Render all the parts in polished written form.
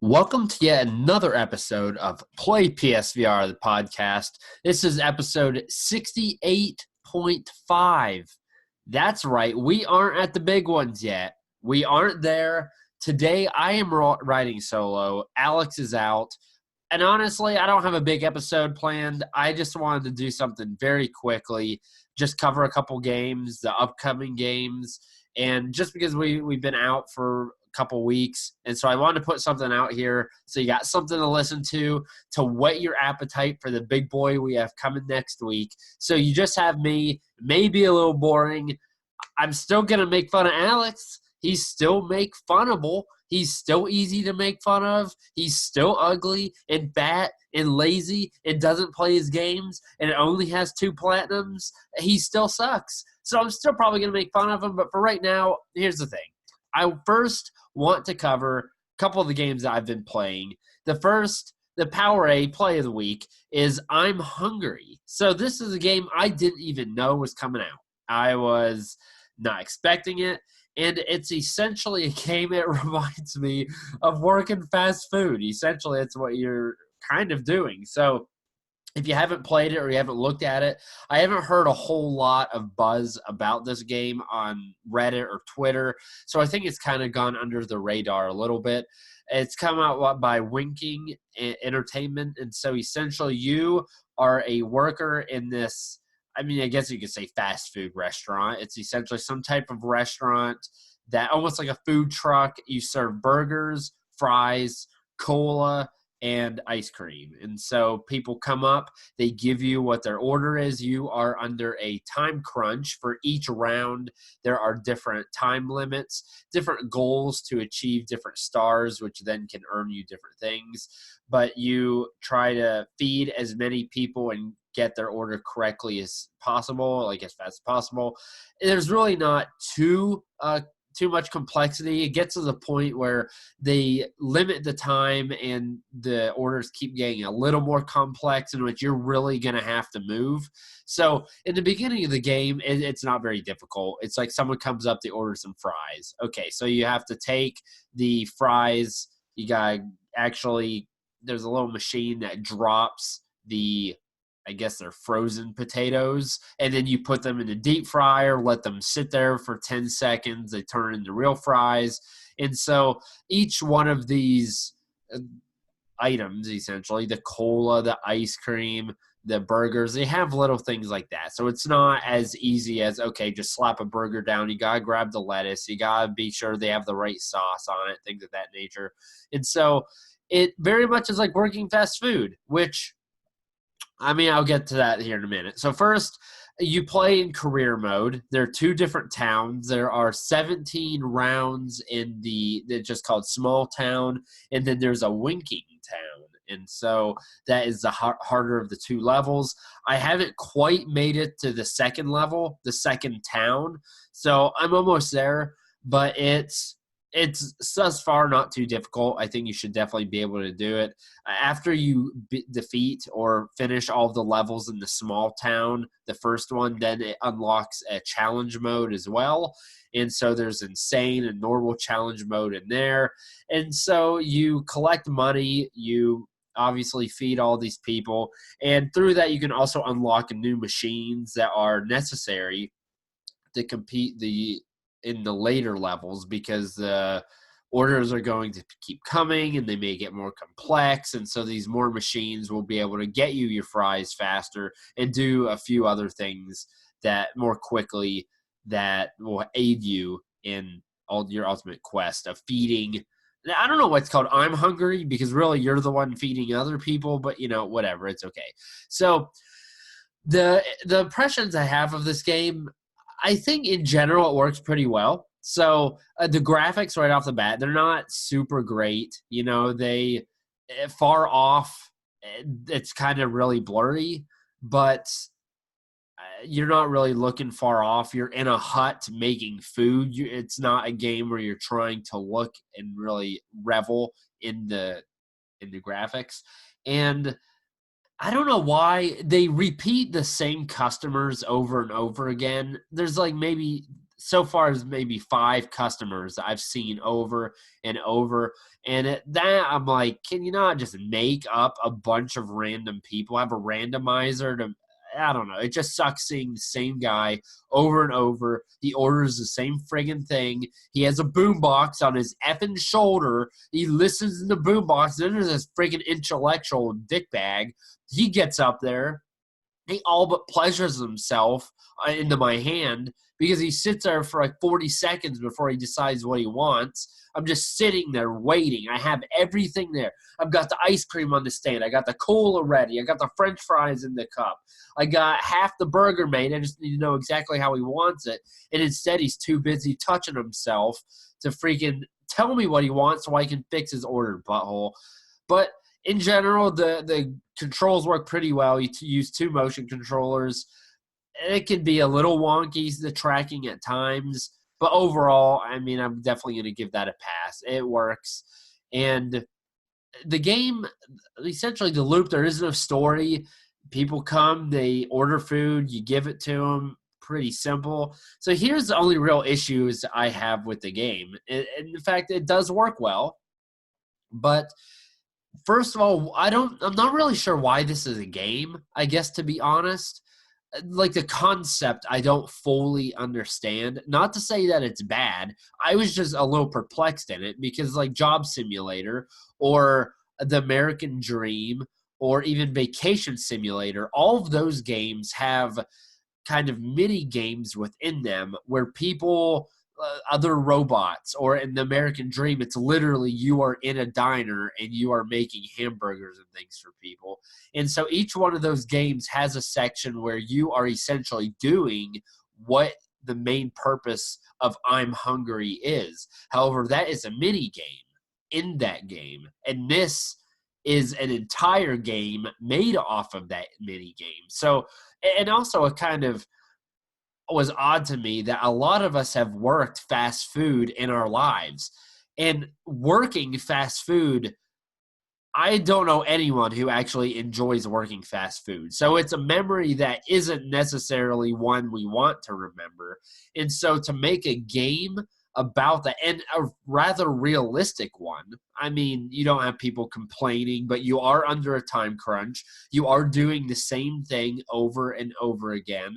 Welcome to yet another episode of Play PSVR, the podcast. This is episode 68.5. That's right. We aren't at the big ones yet. We aren't there. Today, I am riding solo. Alex is out. And honestly, I don't have a big episode planned. I just wanted to do something very quickly, just cover a couple games, the upcoming games. And just because we've been out for couple weeks, and so I wanted to put something out here so you got something to listen to whet your appetite for the big boy we have coming next week. So you just have me, maybe a little boring. I'm still gonna make fun of Alex. He's still make funnable. He's still easy to make fun of. He's still ugly and fat and lazy and doesn't play his games and only has 2 platinums. He still sucks. So I'm still probably gonna make fun of him, but for right now, here's the thing. I first want to cover a couple of the games that I've been playing. The first, the Power A Play of the Week, is I'm Hungry. So this is a game I didn't even know was coming out. I was not expecting it, and it's essentially a game that reminds me of working fast food. Essentially, it's what you're kind of doing. So if you haven't played it or you haven't looked at it, I haven't heard a whole lot of buzz about this game on Reddit or Twitter, so I think it's kind of gone under the radar a little bit. It's come out by Winking Entertainment, and so essentially you are a worker in this, I mean, I guess you could say fast food restaurant. It's essentially some type of restaurant that almost like a food truck. You serve burgers, fries, cola, and ice cream. And so people come up, they give you what their order is. You are under a time crunch for each round. There are different time limits, different goals to achieve different stars, which then can earn you different things. But you try to feed as many people and get their order correctly as possible, like as fast as possible. There's really not too much complexity. It gets to the point where they limit the time and the orders keep getting a little more complex in which you're really going to have to move. So in the beginning of the game, it's not very difficult. It's like someone comes up, they order some fries. Okay, so you have to take the fries. You got actually, there's a little machine that drops I guess they're frozen potatoes, and then you put them in the deep fryer, let them sit there for 10 seconds. They turn into real fries. And so each one of these items, essentially, the cola, the ice cream, the burgers, they have little things like that. So it's not as easy as, okay, just slap a burger down. You got to grab the lettuce. You got to be sure they have the right sauce on it, things of that nature. And so it very much is like working fast food, which, I mean, I'll get to that here in a minute. So first, you play in career mode. There are 2 different towns. There are 17 rounds in they're just called Small Town, and then there's a Winking Town. And so that is the harder of the 2 levels. I haven't quite made it to the second level, the second town. So I'm almost there, but it's thus far not too difficult. I think you should definitely be able to do it. After you defeat or finish all of the levels in the small town, the first one, then it unlocks a challenge mode as well. And so there's insane and normal challenge mode in there. And so you collect money, you obviously feed all these people, and through that you can also unlock new machines that are necessary to compete in the later levels, because the orders are going to keep coming and they may get more complex. And so these more machines will be able to get you your fries faster and do a few other things that more quickly that will aid you in all your ultimate quest of feeding. I don't know what's called I'm Hungry, because really you're the one feeding other people, but whatever, it's okay. So the impressions I have of this game, I think in general it works pretty well. So the graphics right off the bat, they're not super great. They far off. It's kind of really blurry, but you're not really looking far off. You're in a hut making food. It's not a game where you're trying to look and really revel in the graphics. And I don't know why they repeat the same customers over and over again. There's like maybe so far as maybe 5 customers that I've seen over and over. And at that, I'm like, can you not just make up a bunch of random people, have a randomizer to, I don't know. It just sucks seeing the same guy over and over. He orders the same friggin' thing. He has a boombox on his effing shoulder. He listens to the boombox. Then there's this friggin' intellectual dickbag. He gets up there. He all but pleasures himself into my hand because he sits there for like 40 seconds before he decides what he wants. I'm just sitting there waiting. I have everything there. I've got the ice cream on the stand. I got the cola ready. I got the French fries in the cup. I got half the burger made. I just need to know exactly how he wants it. And instead, he's too busy touching himself to freaking tell me what he wants so I can fix his ordered butthole. But in general, the controls work pretty well. You use 2 motion controllers. It can be a little wonky, the tracking at times. But overall, I mean, I'm definitely going to give that a pass. It works. And the game, essentially the loop, there is no story. People come, they order food, you give it to them. Pretty simple. So here's the only real issues I have with the game. In fact, it does work well. But first of all, I'm not really sure why this is a game, I guess, to be honest. Like the concept, I don't fully understand. Not to say that it's bad. I was just a little perplexed in it because like Job Simulator or The American Dream or even Vacation Simulator, all of those games have kind of mini games within them where people other robots, or in the American Dream, it's literally you are in a diner and you are making hamburgers and things for people. And so each one of those games has a section where you are essentially doing what the main purpose of I'm Hungry is. However, that is a mini game in that game. And this is an entire game made off of that mini game. So, and also a kind of was odd to me that a lot of us have worked fast food in our lives. And working fast food, I don't know anyone who actually enjoys working fast food. So it's a memory that isn't necessarily one we want to remember. And so to make a game about that, and a rather realistic one, I mean, you don't have people complaining, but you are under a time crunch. You are doing the same thing over and over again.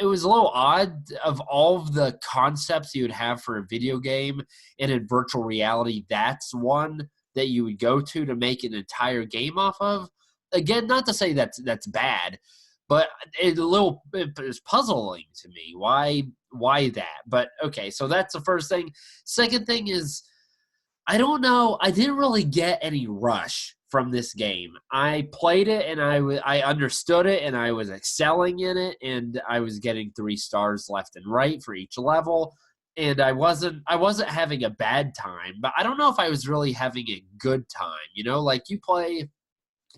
It was a little odd of all of the concepts you would have for a video game, and in virtual reality, that's one that you would go to make an entire game off of. Again, not to say that's bad, but it was puzzling to me. Why that? But okay, so that's the first thing. Second thing is, I don't know. I didn't really get any rush from this game. I played it and I understood it and I was excelling in it and I was getting 3 stars left and right for each level. And I wasn't having a bad time, but I don't know if I was really having a good time. You know, like you play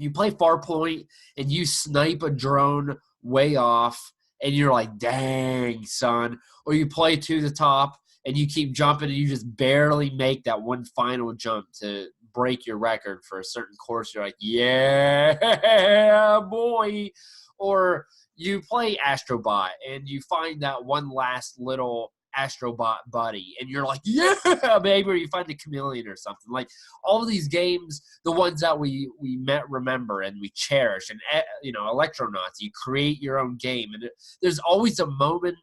Farpoint and you snipe a drone way off and you're like, dang, son. Or you play To the Top and you keep jumping and you just barely make that one final jump to break your record for a certain course. You're like, yeah, boy. Or you play Astrobot and you find that one last little Astrobot buddy and you're like, yeah, baby. Or you find a chameleon or something. Like all of these games, the ones that we remember and we cherish, and Electronauts, you create your own game, and there's always a moment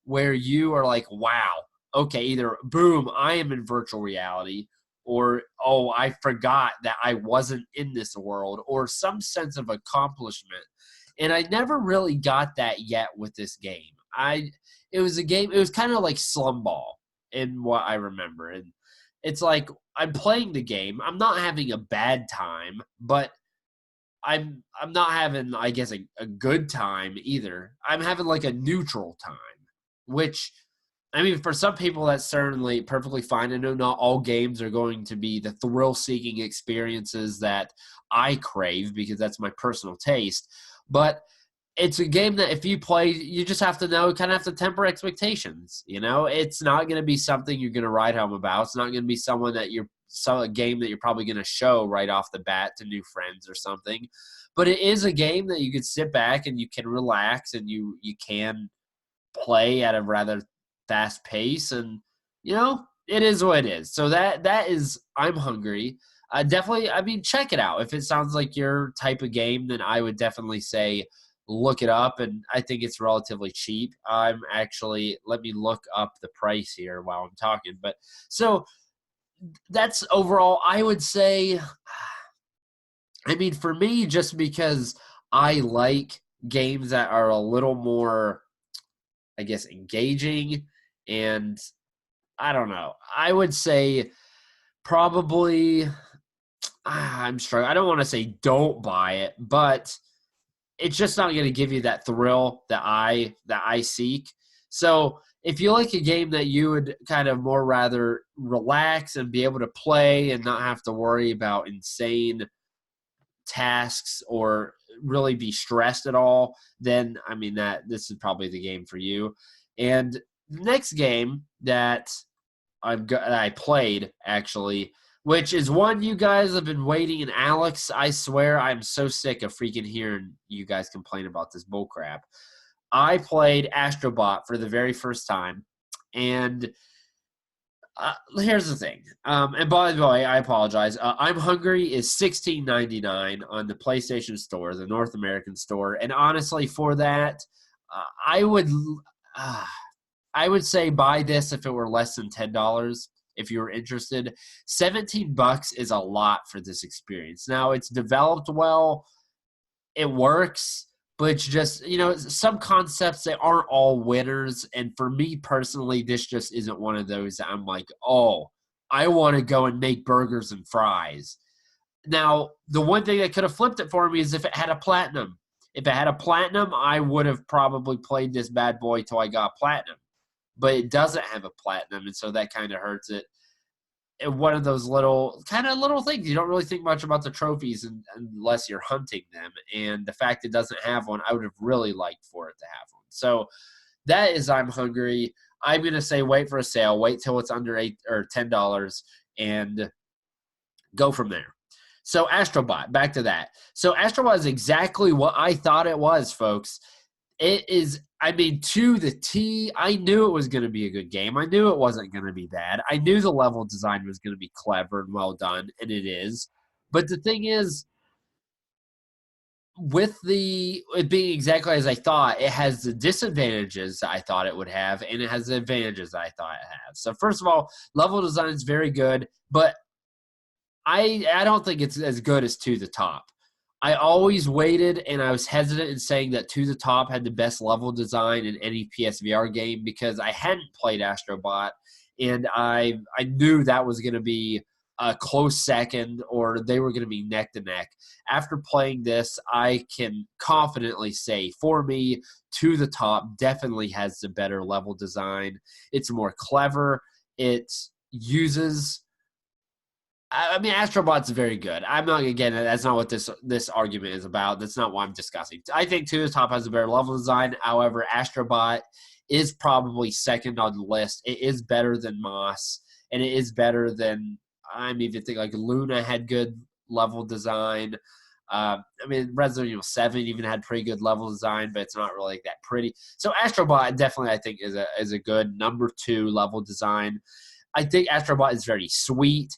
where you are like, wow, okay, either boom, I am in virtual reality, or oh, I forgot that I wasn't in this world, or some sense of accomplishment. And I never really got that yet with this game. It was kind of like Slumball in what I remember. And it's like I'm playing the game. I'm not having a bad time, but I'm not having, I guess, a good time either. I'm having like a neutral time, which, I mean, for some people, that's certainly perfectly fine. I know not all games are going to be the thrill-seeking experiences that I crave because that's my personal taste. But it's a game that if you play, you just have to kind of have to temper expectations. You know, it's not going to be something you're going to write home about. It's not going to be a game that you're probably going to show right off the bat to new friends or something. But it is a game that you could sit back and you can relax and you can play at a rather fast pace, and it is what it is. So that is I'm Hungry. Definitely, I mean, check it out. If it sounds like your type of game, then I would definitely say look it up, and I think it's relatively cheap. Let me look up the price here while I'm talking. But so that's overall, I would say, I mean, for me, just because I like games that are a little more, I guess, engaging, and I don't know. I would say probably I'm struggling. I don't want to say don't buy it, but it's just not going to give you that thrill that I seek. So if you like a game that you would kind of more rather relax and be able to play and not have to worry about insane tasks or really be stressed at all, then I mean that this is probably the game for you. And the next game that I played actually, which is one you guys have been waiting. And Alex, I swear I'm so sick of freaking hearing you guys complain about this bullcrap. I played Astrobot for the very first time, and here's the thing. And by the way, I apologize. I'm Hungry is $16.99 on the PlayStation Store, the North American store, and honestly, for that, I would say buy this if it were less than $10. If you were interested, $17 is a lot for this experience. Now it's developed well, it works, but it's just some concepts that aren't all winners. And for me personally, this just isn't one of those that I'm like, oh, I want to go and make burgers and fries. Now the one thing that could have flipped it for me is if it had a platinum. If it had a platinum, I would have probably played this bad boy till I got platinum. But it doesn't have a platinum, and so that kind of hurts it. And one of those little things. You don't really think much about the trophies unless you're hunting them. And the fact it doesn't have one, I would have really liked for it to have one. So that is I'm Hungry. I'm going to say wait for a sale. Wait till it's under $8 or $10 and go from there. So Astrobot, back to that. So Astrobot is exactly what I thought it was, folks. It is, I mean, to the T. I knew it was going to be a good game. I knew it wasn't going to be bad. I knew the level design was going to be clever and well done, and it is. But the thing is, with it being exactly as I thought, it has the disadvantages I thought it would have, and it has the advantages I thought it had. So first of all, level design is very good, but I don't think it's as good as To the Top. I always waited, and I was hesitant in saying that To the Top had the best level design in any PSVR game because I hadn't played Astrobot, and I knew that was going to be a close second, or they were going to be neck to neck. After playing this, I can confidently say, for me, To the Top definitely has the better level design. It's more clever. It uses... I mean, Astrobot's very good. I'm not again. That's not what this argument is about. That's not what I'm discussing. I think To the Top has a better level design. However, Astrobot is probably second on the list. It is better than Moss, and it is better than I'm even thinking like Luna had good level design. I mean, Resident Evil 7 even had pretty good level design, but it's not really that pretty. So Astrobot definitely I think is a good number 2 level design. I think Astrobot is very sweet.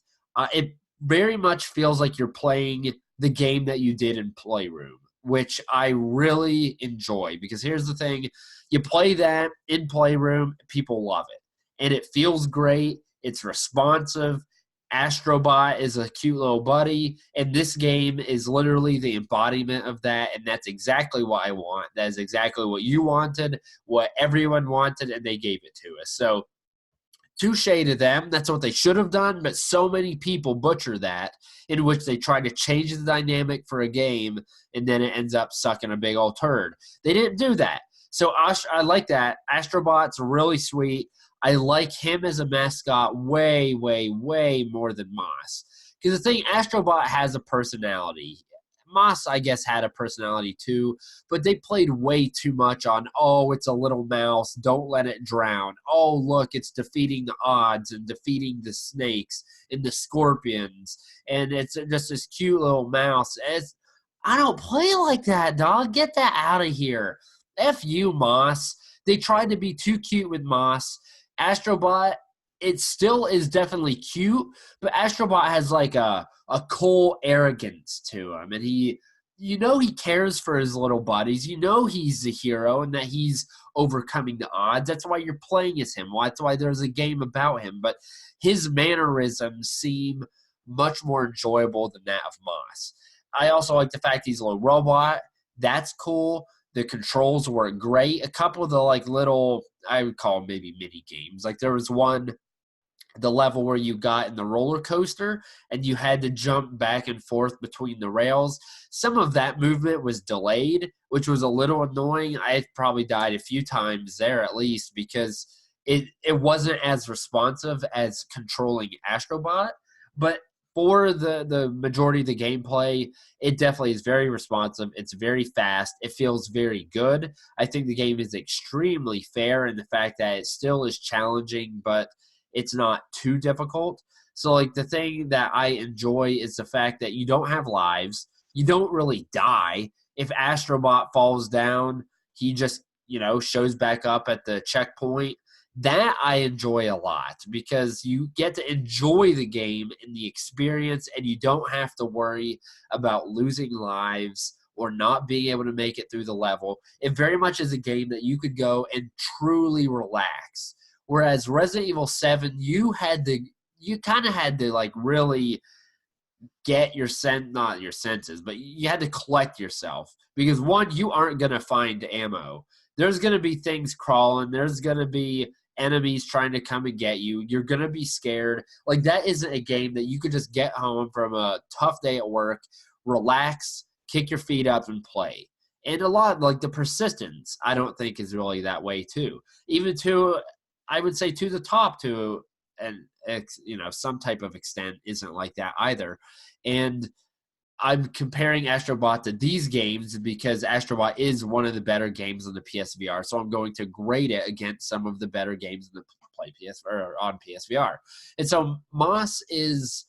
It very much feels like you're playing the game that you did in Playroom, which I really enjoy because here's the thing. You play that in Playroom, people love it. And it feels great. It's responsive. Astrobot is a cute little buddy, and this game is literally the embodiment of that, and that's exactly what I want. That is exactly what you wanted, what everyone wanted, and they gave it to us. So touche to them. That's what they should have done, but so many people butcher that, in which they try to change the dynamic for a game, and then it ends up sucking a big old turd. They didn't do that. So I like that. Astrobot's really sweet. I like him as a mascot way, way, way more than Moss. Because the thing, Astrobot has a personality. Moss, I guess, had a personality too, but they played way too much on, oh, it's a little mouse, don't let it drown. Oh, look, it's defeating the odds and defeating the snakes and the scorpions, and it's just this cute little mouse. I don't play like that, dog. Get that out of here. F you, Moss. They tried to be too cute with Moss. Astrobot, it still is definitely cute, but Astrobot has like a cool arrogance to him, and he cares for his little buddies. He's the hero and that he's overcoming the odds. That's why you're playing as him. That's why there's a game about him. But his mannerisms seem much more enjoyable than that of Moss. I also like the fact he's a little robot. That's cool. The controls work great. A couple of the little, I would call them maybe mini games. Like there was one, the level where you got in the roller coaster and you had to jump back and forth between the rails. Some of that movement was delayed, which was a little annoying. I probably died a few times there at least because it wasn't as responsive as controlling Astrobot. But for the majority of the gameplay, it definitely is very responsive. It's very fast. It feels very good. I think the game is extremely fair in the fact that it still is challenging, but it's not too difficult. So like the thing that I enjoy is the fact that you don't have lives. You don't really die. If Astrobot falls down, he just, shows back up at the checkpoint. That I enjoy a lot because you get to enjoy the game and the experience, and you don't have to worry about losing lives or not being able to make it through the level. It very much is a game that you could go and truly relax. Whereas Resident Evil 7, you kind of had to really get not your senses, but you had to collect yourself because one, you aren't going to find ammo. There's going to be things crawling. There's going to be enemies trying to come and get you. You're going to be scared. Like that isn't a game that you could just get home from a tough day at work, relax, kick your feet up and play. And a lot like the persistence, I don't think is really that way too. Even to I would say to the top to some type of extent isn't like that either. And I'm comparing Astrobot to these games because Astrobot is one of the better games on the PSVR. So I'm going to grade it against some of the better games in the on PSVR. And so Moss is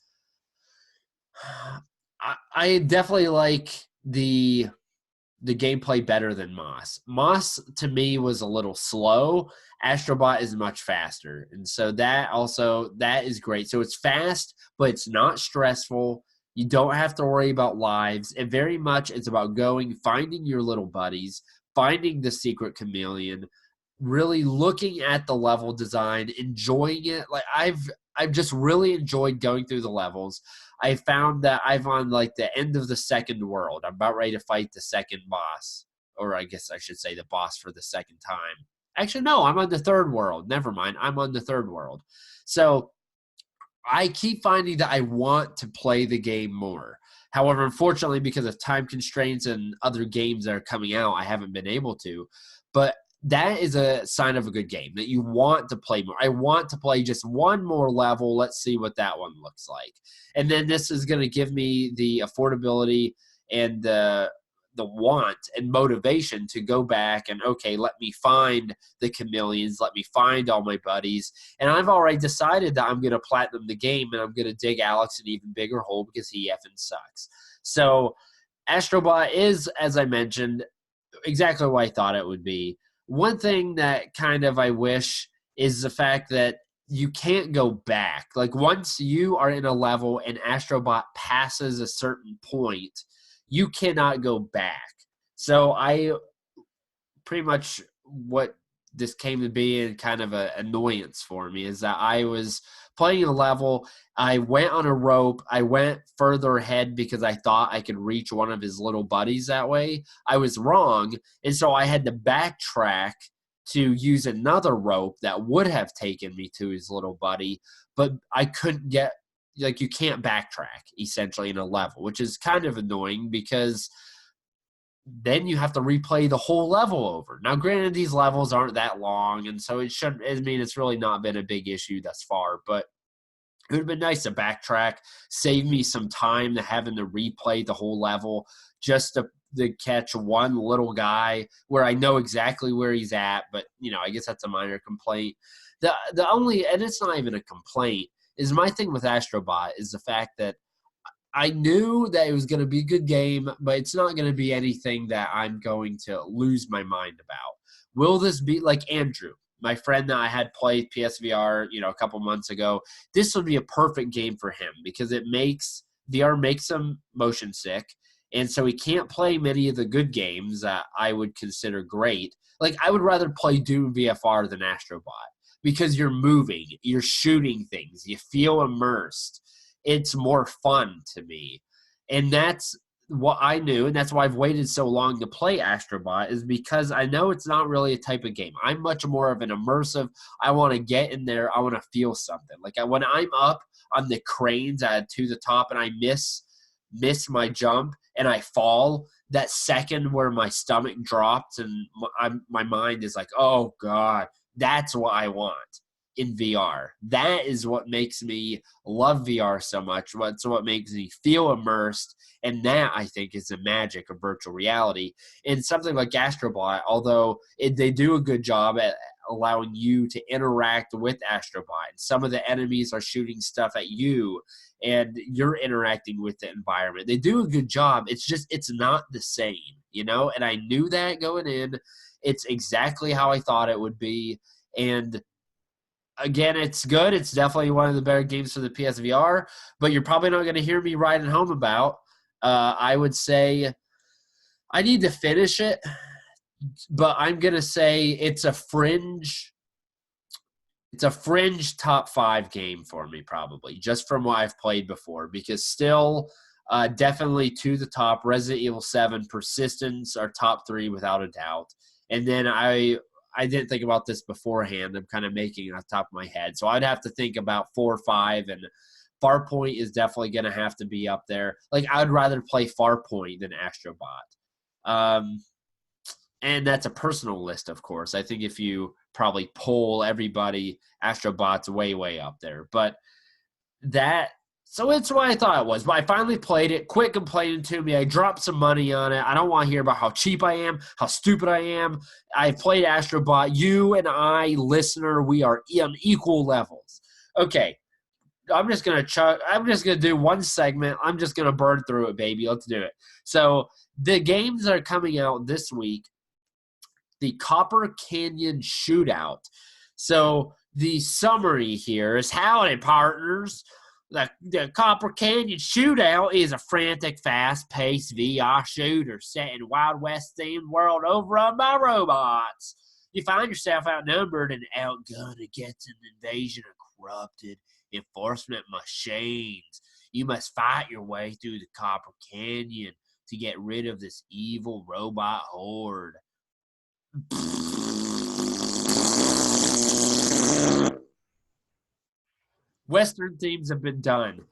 I definitely like the gameplay better than Moss. Moss, to me, was a little slow. Astrobot is much faster. And so that is great. So it's fast, but it's not stressful. You don't have to worry about lives. And very much it's about finding your little buddies, finding the secret chameleon, really looking at the level design, enjoying it. Like I've just really enjoyed going through the levels. I found that I'm on the end of the second world. I'm about ready to fight the second boss, or I guess I should say the boss for the second time. Actually, no, I'm on the third world. Never mind. I'm on the third world. So I keep finding that I want to play the game more. However, unfortunately, because of time constraints and other games that are coming out, I haven't been able to. But that is a sign of a good game, that you want to play more. I want to play just one more level. Let's see what that one looks like. And then this is going to give me the affordability and the want and motivation to go back and, okay, let me find the chameleons. Let me find all my buddies. And I've already decided that I'm going to platinum the game and I'm going to dig Alex an even bigger hole because he effing sucks. So Astrobot is, as I mentioned, exactly what I thought it would be. One thing that kind of I wish is the fact that you can't go back. Like once you are in a level and Astrobot passes a certain point, you cannot go back. So I pretty much what this came to be and kind of an annoyance for me is that I was playing a level. I went on a rope. I went further ahead because I thought I could reach one of his little buddies that way. I was wrong. And so I had to backtrack to use another rope that would have taken me to his little buddy. But I couldn't get, you can't backtrack essentially in a level, which is kind of annoying because then you have to replay the whole level over. Now, granted, these levels aren't that long, and so it's really not been a big issue thus far, but it would have been nice to backtrack, save me some time to having to replay the whole level just to catch one little guy where I know exactly where he's at, but, I guess that's a minor complaint. The only, and it's not even a complaint, is my thing with Astrobot is the fact that I knew that it was going to be a good game, but it's not going to be anything that I'm going to lose my mind about. Will this be like Andrew? my friend that I had played PSVR, a couple months ago, this would be a perfect game for him because VR makes him motion sick. And so he can't play many of the good games that I would consider great. Like, I would rather play Doom VFR than Astrobot because you're moving, you're shooting things, you feel immersed. It's more fun to me. And that's what I knew, and that's why I've waited so long to play Astrobot, is because I know it's not really a type of game. I'm much more of an immersive. I want to get in there. I want to feel something. Like when I'm up on the cranes to the top and I miss my jump and I fall, that second where my stomach drops and my mind is like, oh God, that's what I want in VR. That is what makes me love VR so much. It's what makes me feel immersed. And that, I think, is the magic of virtual reality. And something like Astrobot, although they do a good job at allowing you to interact with Astrobot. Some of the enemies are shooting stuff at you, and you're interacting with the environment. They do a good job. It's just, it's not the same, And I knew that going in. It's exactly how I thought it would be. And again, it's good. It's definitely one of the better games for the PSVR, but you're probably not going to hear me writing home about. I would say I need to finish it, but I'm going to say it's a fringe top 5 game for me, probably, just from what I've played before, because still definitely to the top. Resident Evil 7, Persistence are top 3 without a doubt. And then I didn't think about this beforehand. I'm kind of making it off the top of my head. So I'd have to think about 4 or 5, and Farpoint is definitely going to have to be up there. Like, I would rather play Farpoint than Astrobot. And that's a personal list, of course. I think if you probably poll everybody, Astrobot's way, way up there. But so it's what I thought it was. But I finally played it. Quit complaining to me. I dropped some money on it. I don't want to hear about how cheap I am, how stupid I am. I played Astrobot. You and I, listener, we are on equal levels. Okay. I'm just going to do one segment. I'm just going to burn through it, baby. Let's do it. So the games that are coming out this week, the Copper Canyon Shootout. So the summary here is, howdy, partners. The Copper Canyon Shootout is a frantic, fast-paced VR shooter set in Wild West-themed world overrun by robots. You find yourself outnumbered and outgunned against an invasion of corrupted enforcement machines. You must fight your way through the Copper Canyon to get rid of this evil robot horde. Western themes have been done.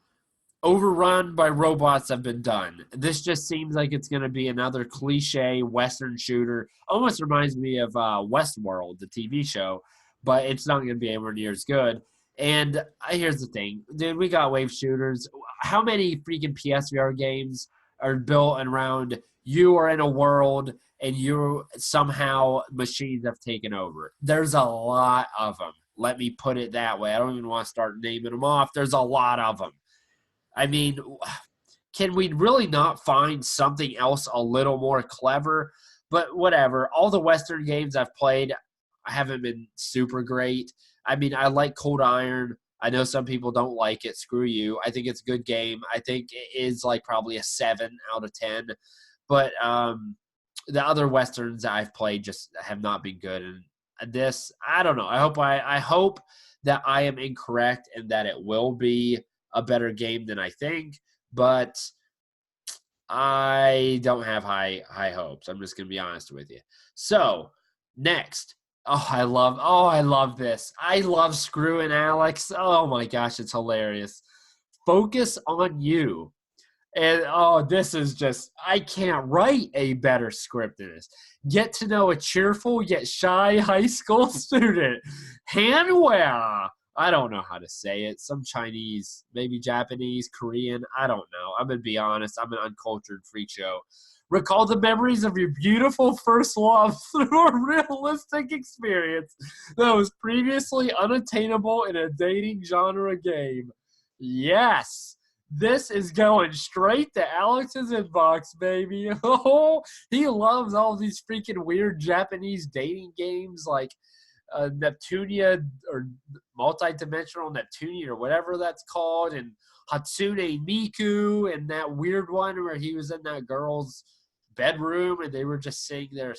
Overrun by robots have been done. This just seems like it's going to be another cliche Western shooter. Almost reminds me of Westworld, the TV show, but it's not going to be anywhere near as good. And here's the thing, dude, we got wave shooters. How many freaking PSVR games are built around you are in a world and you somehow machines have taken over? There's a lot of them. Let me put it that way. I don't even want to start naming them off. There's a lot of them. I mean, can we really not find something else a little more clever? But whatever. All the Western games I've played haven't been super great. I mean, I like Cold Iron. I know some people don't like it. Screw you. I think it's a good game. I think it is like probably a 7 out of 10. But the other Westerns I've played just have not been good. And this, I don't know. I hope that I am incorrect and that it will be a better game than I think, but I don't have high hopes. I'm just going to be honest with you. So, next. I love this. I love screwing Alex. Oh my gosh, it's hilarious. Focus on You. And this is just, I can't write a better script than this. Get to know a cheerful yet shy high school student. Hanwha. I don't know how to say it. Some Chinese, maybe Japanese, Korean. I don't know. I'm going to be honest. I'm an uncultured freak show. Recall the memories of your beautiful first love through a realistic experience that was previously unattainable in a dating genre game. Yes. This is going straight to Alex's inbox, baby. Oh, he loves all these freaking weird Japanese dating games like Neptunia or multi-dimensional Neptunia or whatever that's called, and Hatsune Miku, and that weird one where he was in that girl's bedroom and they were just sitting there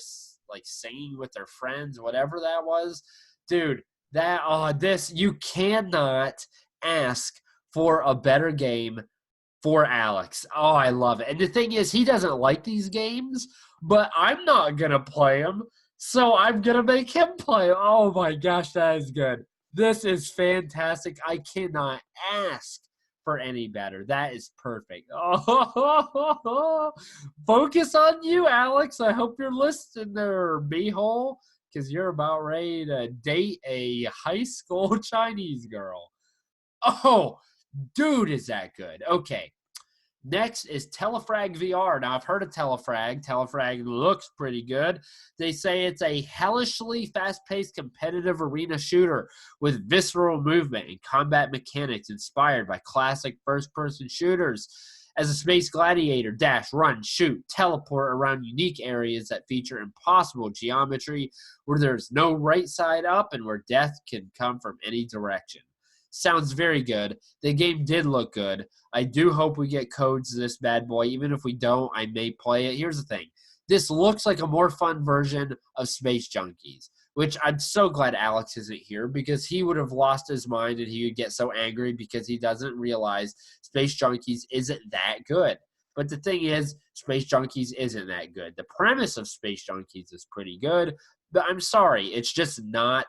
like singing with their friends, whatever that was. Dude, you cannot ask for a better game for Alex. Oh, I love it. And the thing is, he doesn't like these games, but I'm not going to play them. So I'm going to make him play. Oh my gosh, that is good. This is fantastic. I cannot ask for any better. That is perfect. Oh, focus on you, Alex. I hope you're listening there, B-hole, because you're about ready to date a high school Chinese girl. Oh, dude, is that good. Okay. Next is Telefrag VR. Now, I've heard of Telefrag. Telefrag looks pretty good. They say it's a hellishly fast-paced competitive arena shooter with visceral movement and combat mechanics inspired by classic first-person shooters. As a space gladiator, dash, run, shoot, teleport around unique areas that feature impossible geometry where there's no right side up and where death can come from any direction. Sounds very good. The game did look good. I do hope we get codes to this bad boy. Even if we don't, I may play it. Here's the thing. This looks like a more fun version of Space Junkies, which I'm so glad Alex isn't here because he would have lost his mind and he would get so angry because he doesn't realize Space Junkies isn't that good. But the thing is, Space Junkies isn't that good. The premise of Space Junkies is pretty good, but I'm sorry. It's just not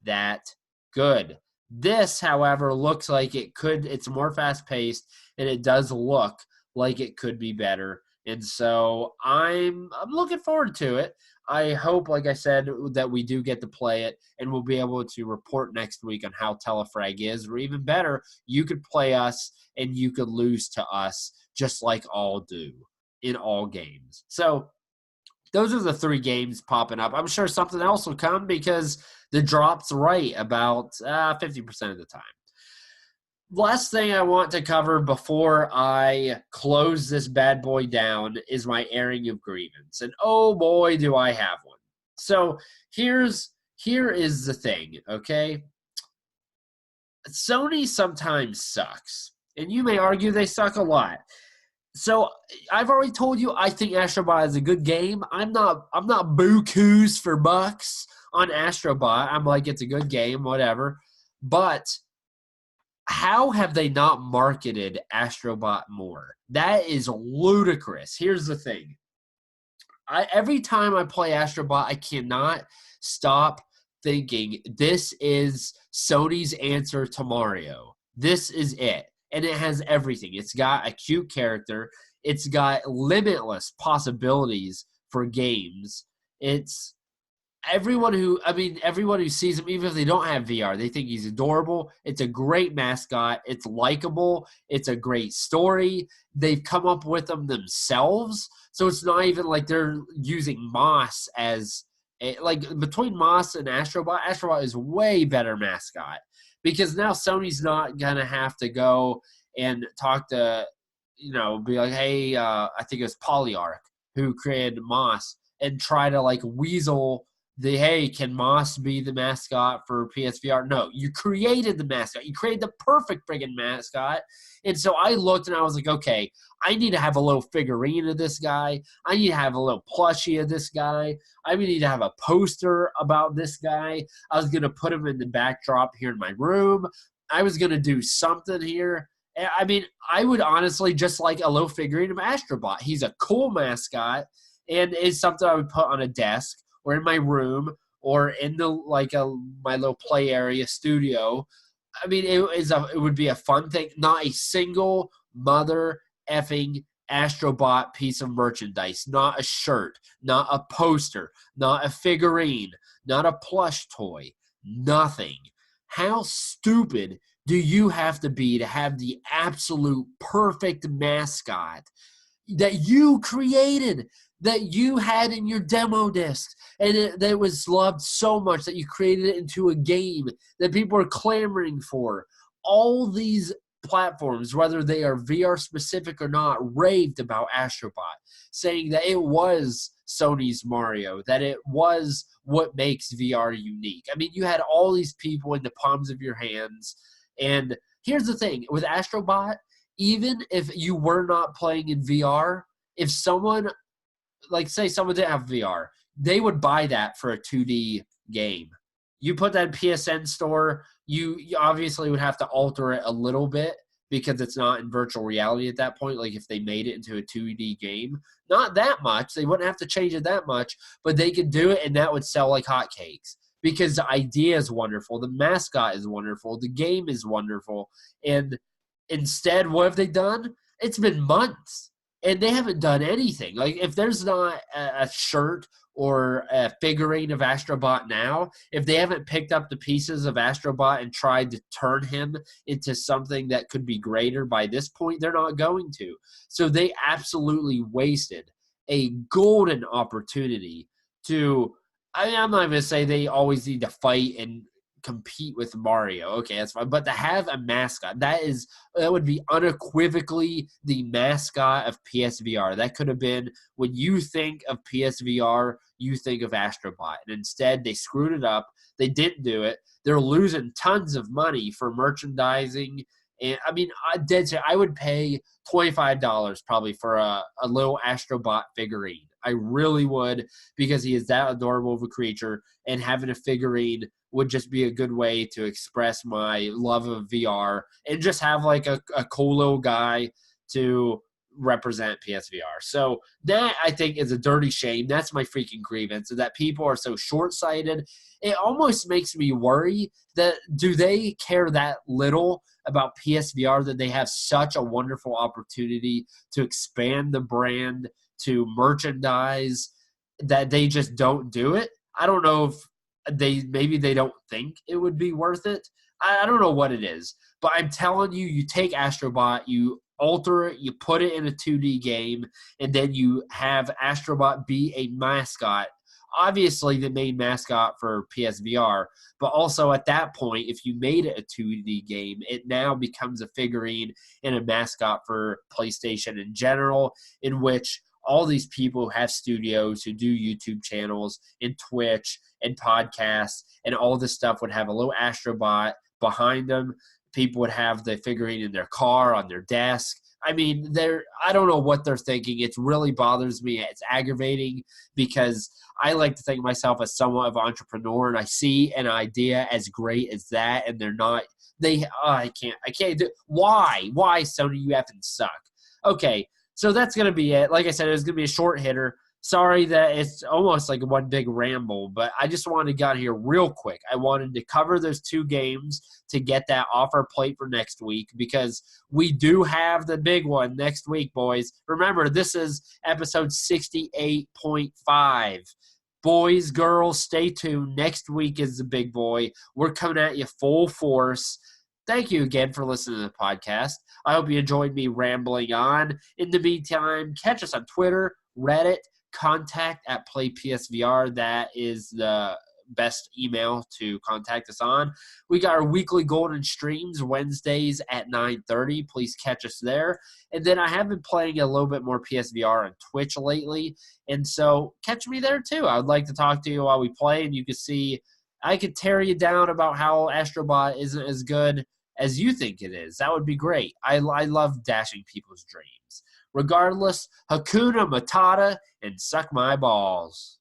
that good. This, however, looks like it's more fast-paced, and it does look like it could be better. And so I'm looking forward to it. I hope, like I said, that we do get to play it, and we'll be able to report next week on how Telefrag is. Or even better, you could play us, and you could lose to us, just like all do in all games. So those are the 3 games popping up. I'm sure something else will come because the drop's right about 50% of the time. Last thing I want to cover before I close this bad boy down is my airing of grievance. And oh boy, do I have one. So here is the thing, okay? Sony sometimes sucks. And you may argue they suck a lot. So I've already told you I think Astrobot is a good game. I'm not bukus for bucks on Astrobot. I'm like, it's a good game, whatever. But how have they not marketed Astrobot more? That is ludicrous. Here's the thing. Every time I play Astrobot, I cannot stop thinking this is Sony's answer to Mario. This is it. And it has everything. It's got a cute character. It's got limitless possibilities for games. It's everyone who sees him, even if they don't have VR, they think he's adorable. It's a great mascot. It's likable. It's a great story. They've come up with them themselves. So it's not even like they're using Moss as between Moss and Astrobot. Astrobot is way better mascot. Because now Sony's not going to have to go and talk to, be like, hey, I think it was Polyarch who created Moss and try to weasel hey, can Moss be the mascot for PSVR? No, you created the mascot. You created the perfect friggin' mascot. And so I looked and I was like, okay, I need to have a little figurine of this guy. I need to have a little plushie of this guy. I need to have a poster about this guy. I was going to put him in the backdrop here in my room. I was going to do something here. I mean, I would honestly just like a little figurine of Astrobot. He's a cool mascot, and it's something I would put on a desk or in my room or in the my little play area studio. I mean, it would be a fun thing. Not a single mother effing Astrobot piece of merchandise. Not a shirt. Not a poster. Not a figurine. Not a plush toy. Nothing. How stupid do you have to be to have the absolute perfect mascot that you created, that you had in your demo disc, and that was loved so much that you created it into a game that people are clamoring for? All these platforms, whether they are VR specific or not, raved about Astrobot, saying that it was Sony's Mario, that it was what makes VR unique. I mean, you had all these people in the palms of your hands. And here's the thing with Astrobot, even if you were not playing in VR, if someone, like say someone didn't have VR, they would buy that for a 2D game. You put that in PSN store, you obviously would have to alter it a little bit because it's not in virtual reality at that point. Like if they made it into a 2D game, not that much. They wouldn't have to change it that much, but they could do it and that would sell like hotcakes because the idea is wonderful. The mascot is wonderful. The game is wonderful. And instead, what have they done? It's been months and they haven't done anything. Like if there's not a shirt or a figurine of Astrobot now, if they haven't picked up the pieces of Astrobot and tried to turn him into something that could be greater by this point, they're not going to. So they absolutely wasted a golden opportunity to, I mean, I'm not going to say they always need to fight and compete with Mario. Okay, that's fine. But to have a mascot, that would be unequivocally the mascot of PSVR. That could have been, when you think of PSVR, you think of Astrobot. And instead, they screwed it up. They didn't do it. They're losing tons of money for merchandising. And I mean, I would pay $25 probably for a little Astrobot figurine. I really would, because he is that adorable of a creature, and having a figurine would just be a good way to express my love of VR and just have like a cool little guy to represent PSVR. So that, I think, is a dirty shame. That's my freaking grievance, that people are so short-sighted. It almost makes me worry that, do they care that little about PSVR that they have such a wonderful opportunity to expand the brand, to merchandise, that they just don't do it? I don't know if maybe they don't think it would be worth it. I don't know what it is, but I'm telling you, you take Astrobot, you alter it, you put it in a 2D game, and then you have Astrobot be a mascot. Obviously, the main mascot for PSVR, but also at that point, if you made it a 2D game, it now becomes a figurine and a mascot for PlayStation in general, in which all these people who have studios, who do YouTube channels and Twitch and podcasts and all this stuff would have a little Astrobot behind them. People would have the figurine in their car, on their desk. I mean, I don't know what they're thinking. It really bothers me. It's aggravating because I like to think of myself as somewhat of an entrepreneur, and I see an idea as great as that, and they're not. I can't do. Why, Sony? You effing suck. Okay. So that's going to be it. Like I said, it was going to be a short hitter. Sorry that it's almost like one big ramble, but I just wanted to get out here real quick. I wanted to cover those two games to get that off our plate for next week, because we do have the big one next week, boys. Remember, this is episode 68.5. Boys, girls, stay tuned. Next week is the big boy. We're coming at you full force. Thank you again for listening to the podcast. I hope you enjoyed me rambling on. In the meantime, catch us on Twitter, Reddit, contact@PlayPSVR. That is the best email to contact us on. We got our weekly golden streams Wednesdays at 9:30. Please catch us there. And then I have been playing a little bit more PSVR on Twitch lately, and so catch me there too. I would like to talk to you while we play, and you can see I could tear you down about how Astrobot isn't as good as you think it is. That would be great. I love dashing people's dreams. Regardless, Hakuna Matata and suck my balls.